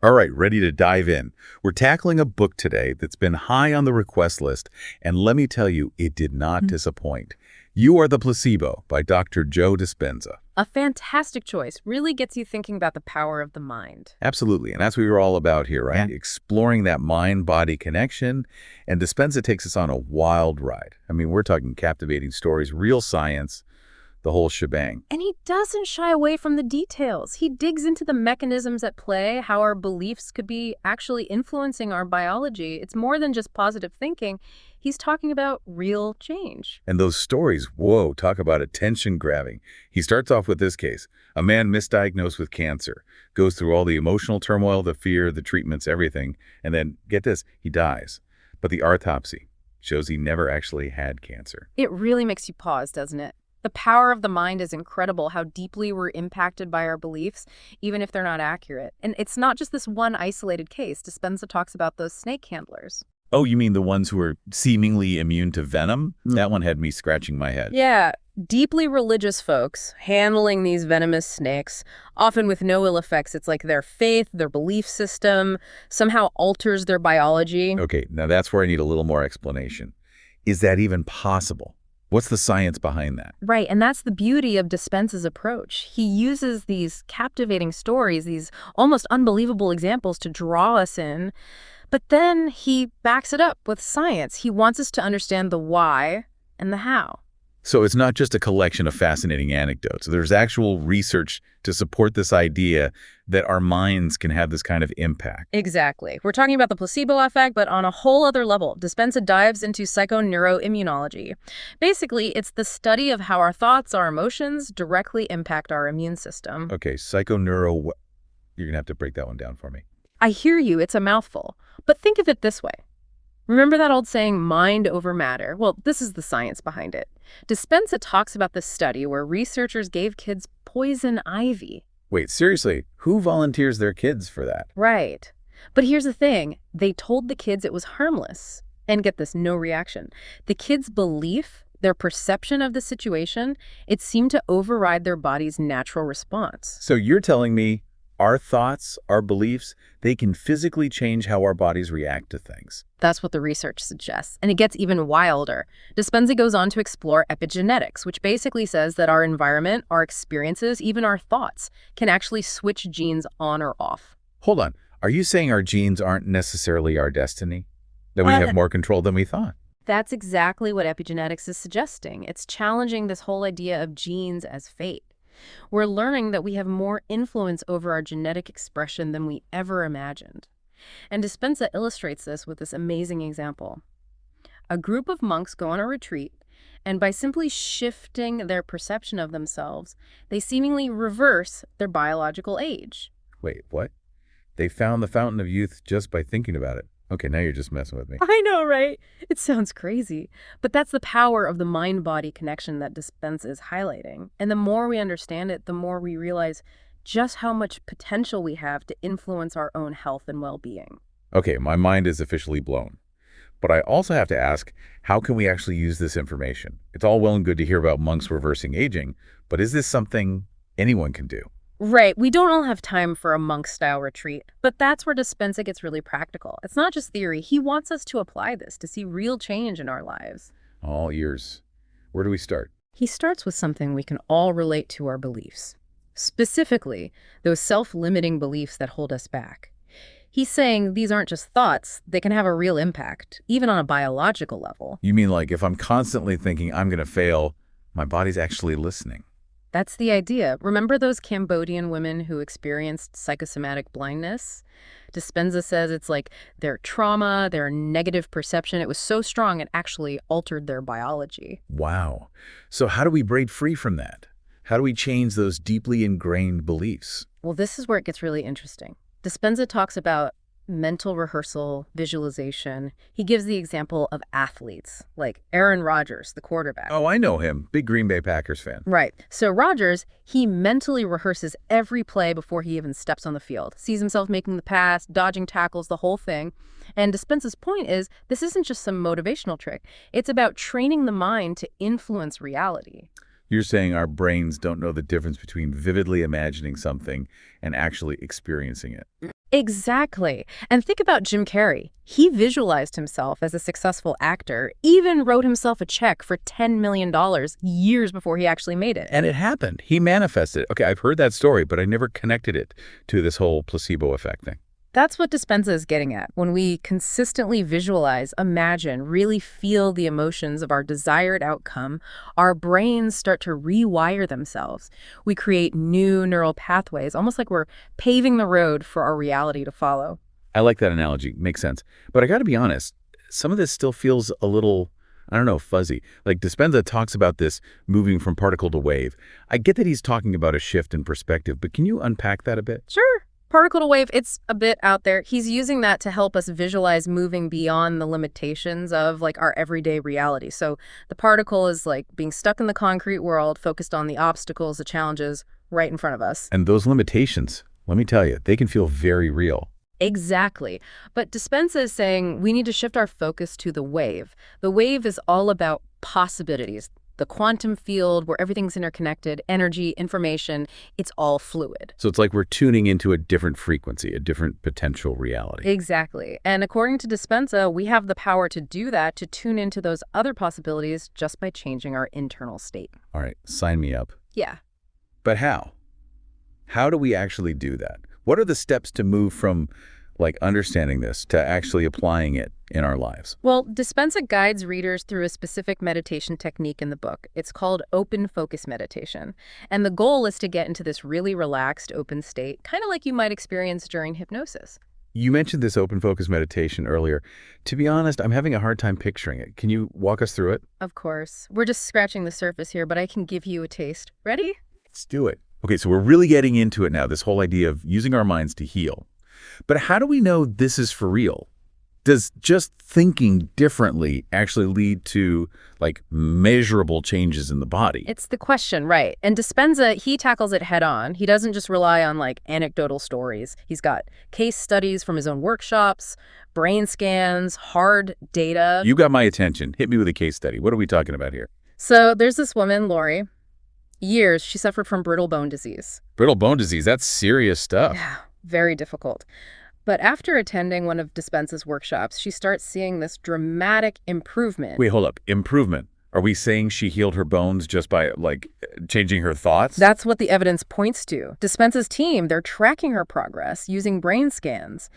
All right, ready to dive in. We're tackling a book today that's been high on the request list, and let me tell you, it did not disappoint. You Are the Placebo by Dr. Joe Dispenza. A fantastic choice. Really gets you thinking about the power of the mind. Absolutely, and that's what we're all about here, right? Exploring that mind-body connection, and Dispenza takes us on a wild ride. I mean, we're talking captivating stories, real science, the whole shebang. And he doesn't shy away from the details. He digs into the mechanisms at play, how our beliefs could be actually influencing our biology. It's more than just positive thinking. He's talking about real change. And those stories, whoa, talk about attention-grabbing. He starts off with this case. A man misdiagnosed with cancer, goes through all the emotional turmoil, the fear, the treatments, everything, and then, get this, he dies. But the autopsy shows he never actually had cancer. It really makes you pause, doesn't it? The power of the mind is incredible, how deeply we're impacted by our beliefs, even if they're not accurate. And it's not just this one isolated case. Dispenza talks about those snake handlers. Oh, you mean the ones who are seemingly immune to venom? That one had me scratching my head. Yeah, deeply religious folks handling these venomous snakes, often with no ill effects. It's like their faith, their belief system, somehow alters their biology. Okay, now that's where I need a little more explanation. Is that even possible? What's the science behind that? Right, and that's the beauty of Dispenza's approach. He uses these captivating stories, these almost unbelievable examples to draw us in, but then he backs it up with science. He wants us to understand the why and the how. So it's not just a collection of fascinating anecdotes. There's actual research to support this idea that our minds can have this kind of impact. Exactly. We're talking about the placebo effect, but on a whole other level. Dispenza dives into psychoneuroimmunology. Basically, it's the study of how our thoughts, our emotions directly impact our immune system. Okay, psychoneuro... You're going to have to break that one down for me. I hear you. It's a mouthful. But think of it this way. Remember that old saying, mind over matter? Well, this is the science behind it. Dispenza talks about this study where researchers gave kids poison ivy. Wait, seriously, who volunteers their kids for that? Right. But here's the thing. They told the kids it was harmless. And get this, no reaction. The kids' belief, their perception of the situation, it seemed to override their body's natural response. So you're telling me our thoughts, our beliefs, they can physically change how our bodies react to things. That's what the research suggests. And it gets even wilder. Dispenza goes on to explore epigenetics, which basically says that our environment, our experiences, even our thoughts can actually switch genes on or off. Hold on. Are you saying our genes aren't necessarily our destiny? That we have more control than we thought? That's exactly what epigenetics is suggesting. It's challenging this whole idea of genes as fate. We're learning that we have more influence over our genetic expression than we ever imagined. And Dispenza illustrates this with this amazing example. A group of monks go on a retreat, and by simply shifting their perception of themselves, they seemingly reverse their biological age. Wait, what? They found the fountain of youth just by thinking about it. Okay, now you're just messing with me. I know, right? It sounds crazy. But that's the power of the mind-body connection that Dispenza is highlighting. And the more we understand it, the more we realize just how much potential we have to influence our own health and well-being. Okay, my mind is officially blown. But I also have to ask, how can we actually use this information? It's all well and good to hear about monks reversing aging, but is this something anyone can do? Right. We don't all have time for a monk-style retreat, but that's where Dispenza gets really practical. It's not just theory. He wants us to apply this to see real change in our lives. All ears. Where do we start? He starts with something we can all relate to: our beliefs. Specifically, those self-limiting beliefs that hold us back. He's saying these aren't just thoughts. They can have a real impact, even on a biological level. You mean like if I'm constantly thinking I'm going to fail, my body's actually listening? That's the idea. Remember those Cambodian women who experienced psychosomatic blindness? Dispenza says it's like their trauma, their negative perception, it was so strong it actually altered their biology. Wow. So how do we break free from that? How do we change those deeply ingrained beliefs? Well, this is where it gets really interesting. Dispenza talks about mental rehearsal, visualization. He gives the example of athletes, like Aaron Rodgers, the quarterback. Oh, I know him. Big Green Bay Packers fan. Right. So Rodgers, he mentally rehearses every play before he even steps on the field. Sees himself making the pass, dodging tackles, the whole thing. And Dispenza's point is, this isn't just some motivational trick. It's about training the mind to influence reality. You're saying our brains don't know the difference between vividly imagining something and actually experiencing it. Exactly. And think about Jim Carrey. He visualized himself as a successful actor, even wrote himself a check for $10 million years before he actually made it. And it happened. He manifested. Okay, I've heard that story, but I never connected it to this whole placebo effect thing. That's what Dispenza is getting at. When we consistently visualize, imagine, really feel the emotions of our desired outcome, our brains start to rewire themselves. We create new neural pathways, almost like we're paving the road for our reality to follow. I like that analogy. Makes sense. But I got to be honest, some of this still feels a little, I don't know, fuzzy. Like Dispenza talks about this moving from particle to wave. I get that he's talking about a shift in perspective, but can you unpack that a bit? Sure. Particle to wave, it's a bit out there. He's using that to help us visualize moving beyond the limitations of like our everyday reality. So the particle is like being stuck in the concrete world, focused on the obstacles, the challenges right in front of us. And those limitations, let me tell you, they can feel very real. Exactly. But Dispenza is saying we need to shift our focus to the wave. The wave is all about possibilities. The quantum field where everything's interconnected, energy, information, it's all fluid. So it's like we're tuning into a different frequency, a different potential reality. Exactly. And according to Dispenza, we have the power to do that, to tune into those other possibilities just by changing our internal state. All right, sign me up. Yeah. But how? How do we actually do that? What are the steps to move from like understanding this to actually applying it in our lives? Well, Dispenza guides readers through a specific meditation technique in the book. It's called open focus meditation. And the goal is to get into this really relaxed, open state, kind of like you might experience during hypnosis. You mentioned this open focus meditation earlier. To be honest, I'm having a hard time picturing it. Can you walk us through it? Of course. We're just scratching the surface here, but I can give you a taste. Ready? Let's do it. Okay, so we're really getting into it now, this whole idea of using our minds to heal. But how do we know this is for real? Does just thinking differently actually lead to like measurable changes in the body? It's the question, right. And Dispenza, he tackles it head on. He doesn't just rely on like anecdotal stories. He's got case studies from his own workshops, brain scans, hard data. You got my attention. Hit me with a case study. What are we talking about here? So there's this woman, Lori. Years, she suffered from brittle bone disease. Brittle bone disease, that's serious stuff. Yeah, very difficult. But after attending one of Dispenza's workshops, she starts seeing this dramatic improvement. Wait, hold up. Improvement. Are we saying she healed her bones just by, like, changing her thoughts? That's what the evidence points to. Dispenza's team, they're tracking her progress using brain scans.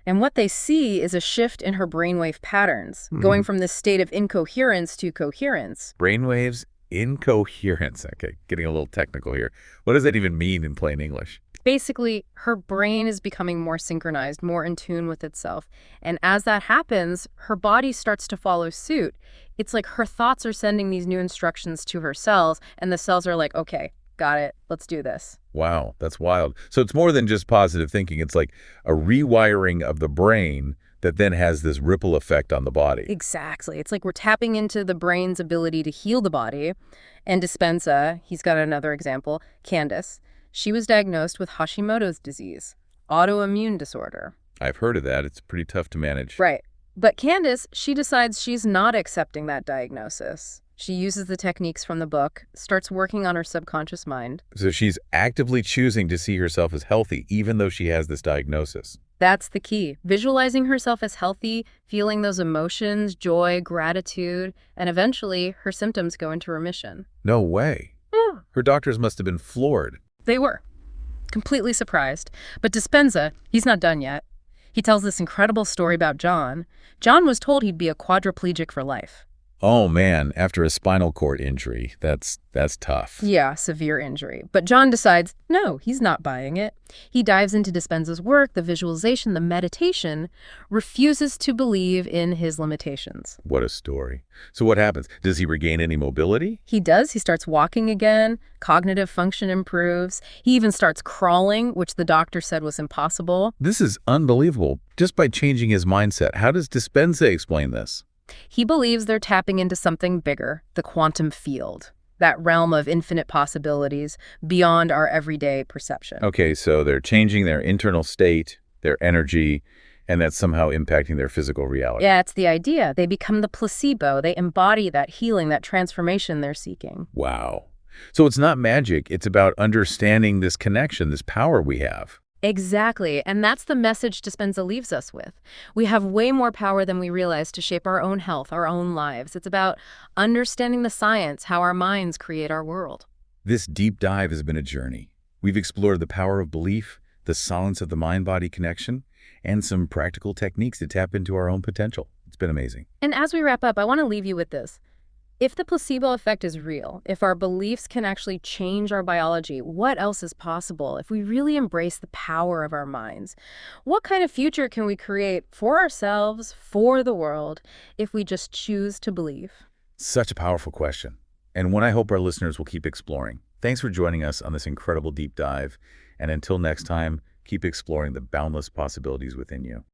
And what they see is a shift in her brainwave patterns, going from this state of incoherence to coherence. Brainwaves, incoherence. Okay, getting a little technical here. What does that even mean in plain English? Basically, her brain is becoming more synchronized, more in tune with itself. And as that happens, her body starts to follow suit. It's like her thoughts are sending these new instructions to her cells, and the cells are like, okay, got it, let's do this. Wow, that's wild. So it's more than just positive thinking. It's like a rewiring of the brain that then has this ripple effect on the body. Exactly. It's like we're tapping into the brain's ability to heal the body. And Dispenza, he's got another example, Candace. She was diagnosed with Hashimoto's disease, autoimmune disorder. I've heard of that. It's pretty tough to manage. Right. But Candace, she decides she's not accepting that diagnosis. She uses the techniques from the book, starts working on her subconscious mind. So she's actively choosing to see herself as healthy, even though she has this diagnosis. That's the key. Visualizing herself as healthy, feeling those emotions, joy, gratitude, and eventually her symptoms go into remission. No way. Yeah. Her doctors must have been floored. They were. Completely surprised. But Dispenza, he's not done yet. He tells this incredible story about John. John was told he'd be a quadriplegic for life. Oh man, after a spinal cord injury, that's tough. Yeah, severe injury. But John decides, no, he's not buying it. He dives into Dispenza's work, the visualization, the meditation, refuses to believe in his limitations. What a story. So what happens? Does he regain any mobility? He does. He starts walking again. Cognitive function improves. He even starts crawling, which the doctor said was impossible. This is unbelievable. Just by changing his mindset. How does Dispenza explain this? He believes they're tapping into something bigger, the quantum field, that realm of infinite possibilities beyond our everyday perception. Okay, so they're changing their internal state, their energy, and that's somehow impacting their physical reality. Yeah, it's the idea. They become the placebo. They embody that healing, that transformation they're seeking. Wow. So it's not magic. It's about understanding this connection, this power we have. Exactly, and that's the message Dispenza leaves us with. We have way more power than we realize to shape our own health, our own lives. It's about understanding the science, how our minds create our world. This deep dive has been a journey. We've explored the power of belief, the science of the mind-body connection, and some practical techniques to tap into our own potential. It's been amazing. And as we wrap up, I want to leave you with this. If the placebo effect is real, if our beliefs can actually change our biology, what else is possible if we really embrace the power of our minds? What kind of future can we create for ourselves, for the world, if we just choose to believe? Such a powerful question, and one I hope our listeners will keep exploring. Thanks for joining us on this incredible deep dive, and until next time, keep exploring the boundless possibilities within you.